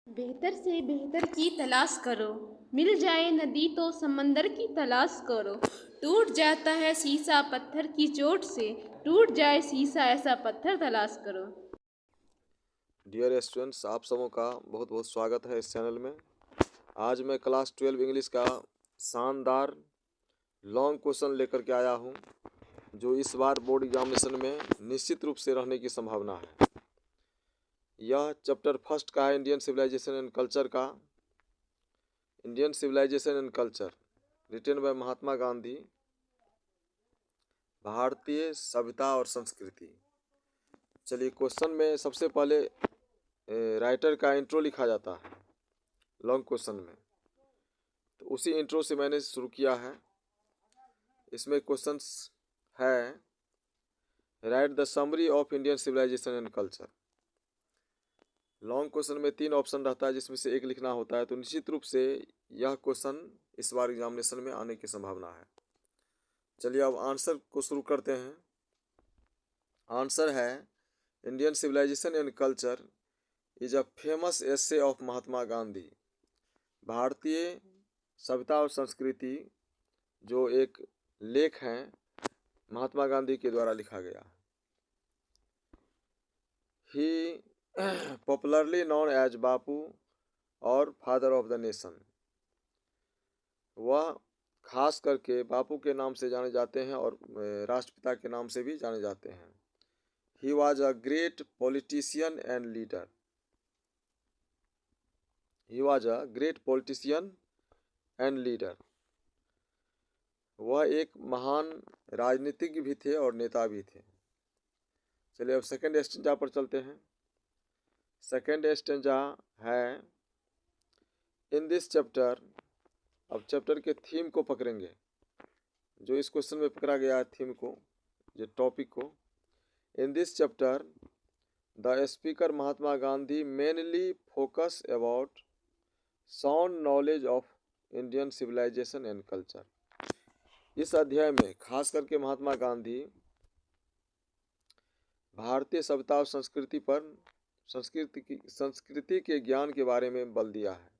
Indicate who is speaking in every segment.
Speaker 1: बेहतर से बेहतर की तलाश करो। मिल जाए नदी तो समंदर की तलाश करो। टूट जाता है शीशा पत्थर की चोट से। टूट जाए शीशा ऐसा पत्थर तलाश करो।
Speaker 2: डियर स्टूडेंट्स, आप सबों का बहुत बहुत स्वागत है इस चैनल में। आज मैं क्लास 12 इंग्लिश का शानदार लॉन्ग क्वेश्चन लेकर के आया हूं, जो इस बार बोर्ड एग्जामिनेशन में निश्चित रूप से रहने की संभावना है। यह चैप्टर फर्स्ट का है, इंडियन सिविलाइजेशन एंड कल्चर का। Indian civilisation and culture written by Mahatma Gandhi. भारतीय सभ्यता और संस्कृति। चलिए, क्वेश्चन में सबसे पहले राइटर का इंट्रो लिखा जाता है लॉन्ग क्वेश्चन में, तो उसी इंट्रो से मैंने शुरू किया है। इसमें क्वेश्चंस है, write the summary of Indian civilisation and culture. Long question में 3 ऑप्शन रहता है, जिसमें से एक लिखना होता है, तो निश्चित रूप से यह क्वेश्चन इस बार एग्जामिनेशन में आने की संभावना है। चलिए अब आंसर को शुरू करते हैं। आंसर है, Indian civilisation and culture is a famous essay of Mahatma Gandhi. भारतीय सभ्यता और संस्कृति जो एक लेख है, महात्मा गांधी के द्वारा लिखा गया। ही पॉपुलरली नॉन एज बापू और फादर ऑफ द नेशन। वह खास करके बापू के नाम से जाने जाते हैं और राष्ट्रपिता के नाम से भी जाने जाते हैं। He was a great politician and leader. He was a great politician and leader. वह एक महान राजनीतिज्ञ भी थे और नेता भी थे। चलिए अब सेकेंड स्टेंजा पर चलते हैं। सेकेंड स्टेंजा है, इन दिस चैप्टर। अब चैप्टर के थीम को पकड़ेंगे, जो इस क्वेश्चन में पकड़ा गया है थीम को, जो टॉपिक को। In this chapter the speaker Mahatma Gandhi mainly focus about sound knowledge of Indian civilisation and culture. इस अध्याय में खास करके महात्मा गांधी भारतीय सभ्यता और संस्कृति के ज्ञान के बारे में बल दिया है।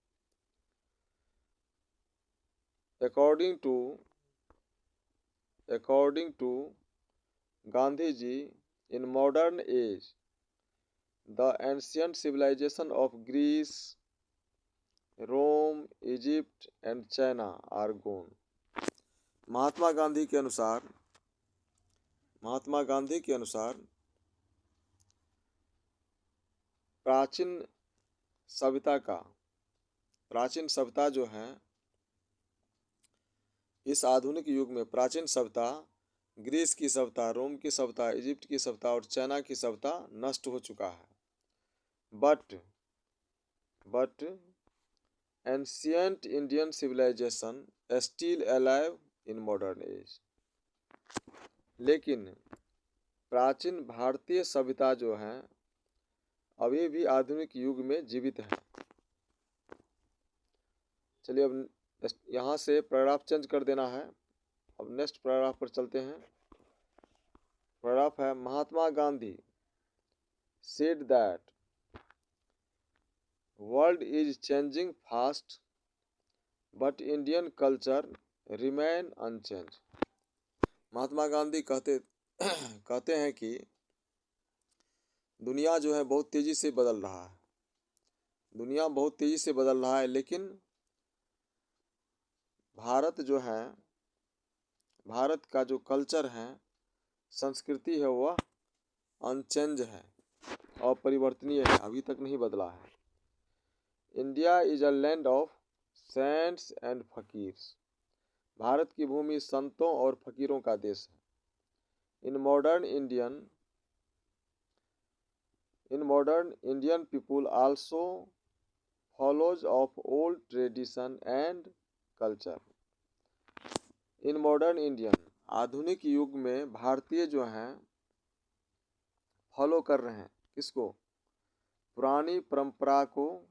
Speaker 2: According to Gandhi ji, in modern age, the ancient civilization of Greece, Rome, Egypt and China are gone. Mahatma Gandhi के अनुसार प्राचीन सभ्यता जो है, इस आधुनिक युग में प्राचीन सभ्यता, ग्रीस की सभ्यता, रोम की सभ्यता, इजिप्ट की सभ्यता और चाइना की सभ्यता नष्ट हो चुका है। But ancient Indian civilisation still alive in modern age. लेकिन प्राचीन भारतीय सभ्यता जो है, अभी भी आधुनिक युग में जीवित है। चलिए अब यहाँ से पैराग्राफ चेंज कर देना है। अब नेक्स्ट पैराग्राफ पर चलते हैं। पैराग्राफ है, Mahatma Gandhi said that world is changing fast but Indian culture remain unchanged। Mahatma Gandhi कहते हैं कि दुनिया जो है बहुत तेजी से बदल रहा है। दुनिया बहुत तेजी से बदल रहा है, लेकिन भारत का जो कल्चर है, संस्कृति है, वह अनचेंज है, अपरिवर्तनीय है, अभी तक नहीं बदला है। India is a land of saints and fakirs. भारत की भूमि संतों और फकीरों का देश है। In modern Indian people also follows of old tradition and culture. In modern Indian, आधुनिक युग में भारतीय जो हैं फॉलो कर रहे हैं किसको? पुरानी परंपरा को,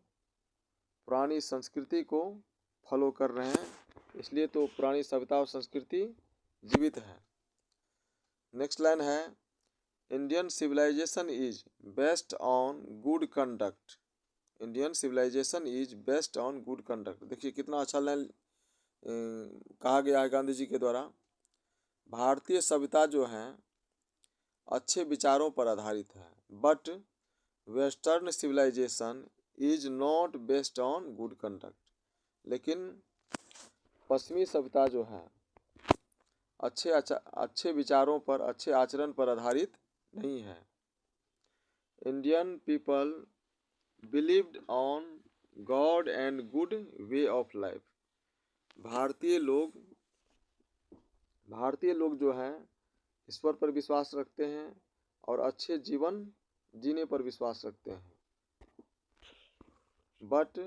Speaker 2: पुरानी संस्कृति को फॉलो कर रहे हैं, इसलिए तो पुरानी सभ्यता और संस्कृति जीवित है। नेक्स्ट लाइन है, Indian civilisation is based on good conduct Indian civilisation is based on good conduct. देखिए कितना अच्छा लाइन कहा गया है गांधी जी के द्वारा। भारतीय सभ्यता जो है अच्छे विचारों पर आधारित है, but western civilisation is not based on good conduct. लेकिन पश्चिमी सभ्यता जो है अच्छे विचारों पर, अच्छे आचरण पर आधारित नहीं है। Indian people believed on God and good way of life. भारतीय लोग जो हैं ईश्वर पर विश्वास रखते हैं और अच्छे जीवन जीने पर विश्वास रखते हैं। But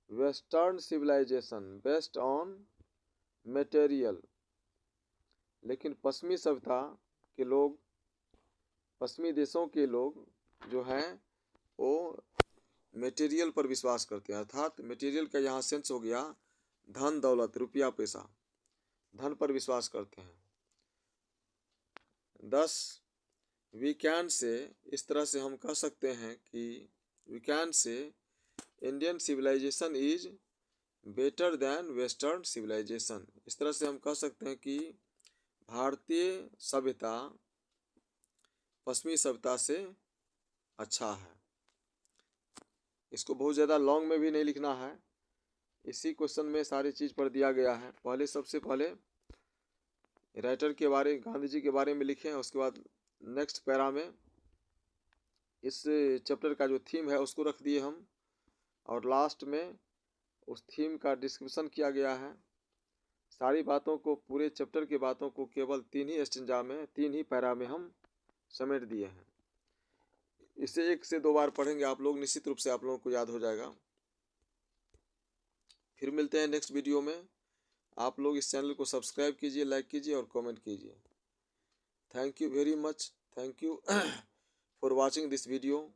Speaker 2: western civilisation based on material. लेकिन पश्चिमी सभ्यता के लोग, पश्चिमी देशों के लोग जो हैं वो मटेरियल पर विश्वास करते हैं। अर्थात मटेरियल का यहाँ सेंस हो गया धन दौलत, रुपया पैसा, धन पर विश्वास करते हैं। दस वी कैन से, इस तरह से हम कह सकते हैं कि we can say Indian civilisation is better than western civilisation. इस तरह से हम कह सकते हैं कि भारतीय सभ्यता पश्चिमी सभ्यता से अच्छा है। इसको बहुत ज़्यादा लॉन्ग में भी नहीं लिखना है, इसी क्वेश्चन में सारी चीज़ पर दिया गया है। सबसे पहले राइटर के बारे, गांधी जी के बारे में लिखें, उसके बाद नेक्स्ट पैरा में इस चैप्टर का जो थीम है उसको रख दिए हम, और लास्ट में उस थीम का डिस्क्रिप्शन किया गया है। सारी बातों को, पूरे चैप्टर की बातों को केवल 3 ही स्टेंजा में, 3 ही पैरा में हम समेट दिए हैं। इसे 1 से 2 बार पढ़ेंगे आप लोग, निश्चित रूप से आप लोगों को याद हो जाएगा। फिर मिलते हैं नेक्स्ट वीडियो में। आप लोग इस चैनल को सब्सक्राइब कीजिए, लाइक कीजिए और कमेंट कीजिए। Thank you very much. Thank you for watching this video.